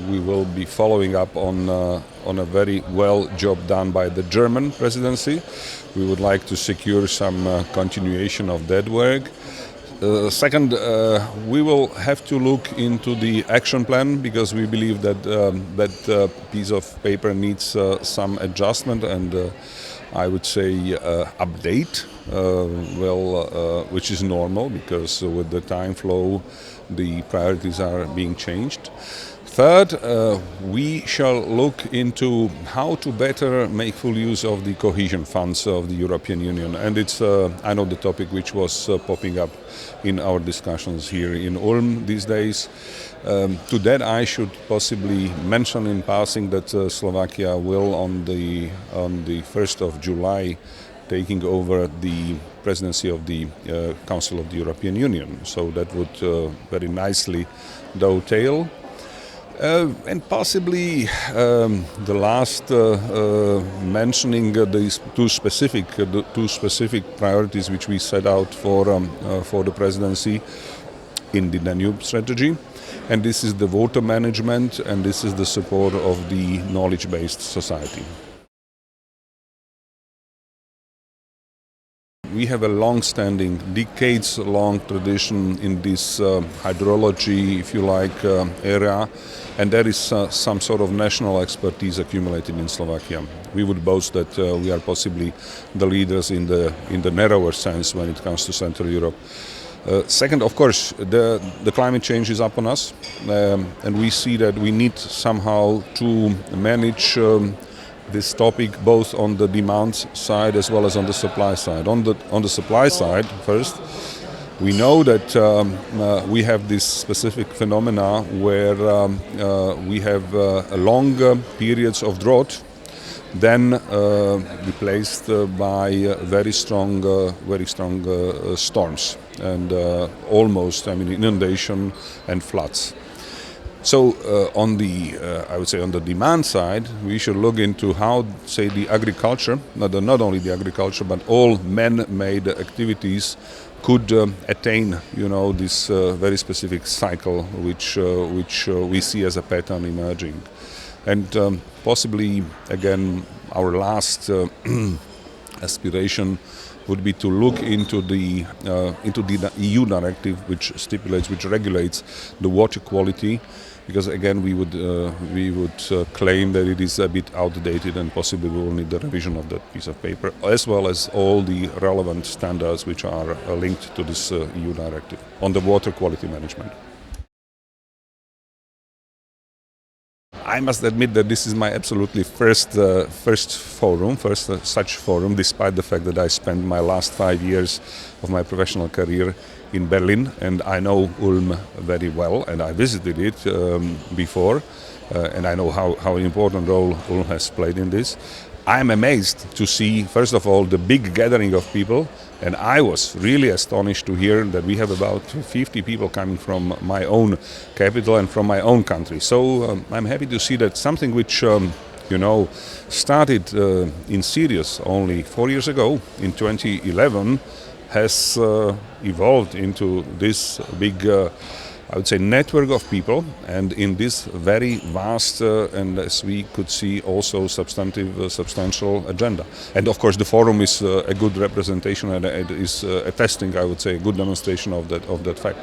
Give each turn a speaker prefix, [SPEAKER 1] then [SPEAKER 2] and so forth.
[SPEAKER 1] we will be following up on a very well job done by the German presidency. We would like to secure some continuation of that work. Second, we will have to look into the action plan, because we believe that that piece of paper needs some adjustment and I would say update, which is normal, because with the time flow the priorities are being changed. Third, we shall look into how to better make full use of the cohesion funds of the European Union, and it's I know the topic which was popping up in our discussions here in Ulm these days. To that I should possibly mention in passing that Slovakia will on the 1st of July taking over the presidency of the Council of the European Union, so that would very nicely dovetail. And possibly the last mentioning these two specific priorities which we set out for the presidency in the Danube strategy, and this is the water management and this is the support of the knowledge-based society. We have a long-standing, decades-long tradition in this hydrology, if you like, area, and there is some sort of national expertise accumulated in Slovakia. We would boast that we are possibly the leaders in the narrower sense when it comes to Central Europe. Second, of course, the climate change is upon us, and we see that we need somehow to manage this topic both on the demand side as well as on the supply side. On the supply side, first, we know that we have this specific phenomena where we have longer periods of drought, then replaced by very strong storms and almost, inundation and floods. So on the, I would say on the demand side, we should look into how, say, the agriculture, not only the agriculture, but all man-made activities could attain, this very specific cycle which we see as a pattern emerging. And possibly, again, our last aspiration would be to look into the EU directive which regulates the water quality, because again we would claim that it is a bit outdated and possibly we will need the revision of that piece of paper, as well as all the relevant standards which are linked to this EU directive on the water quality management. I must admit that this is my absolutely first such forum, despite the fact that I spent my last 5 years of my professional career in Berlin, and I know Ulm very well, and I visited it before, and I know how important role Ulm has played in this. I am amazed to see, first of all, the big gathering of people, and I was really astonished to hear that we have about 50 people coming from my own capital and from my own country. So I'm happy to see that something which started in serious only 4 years ago, in 2011, has evolved into this big I would say network of people, and in this very vast and, as we could see, also substantial agenda. And of course the forum is a good representation, and it is attesting, I would say, a good demonstration of that fact.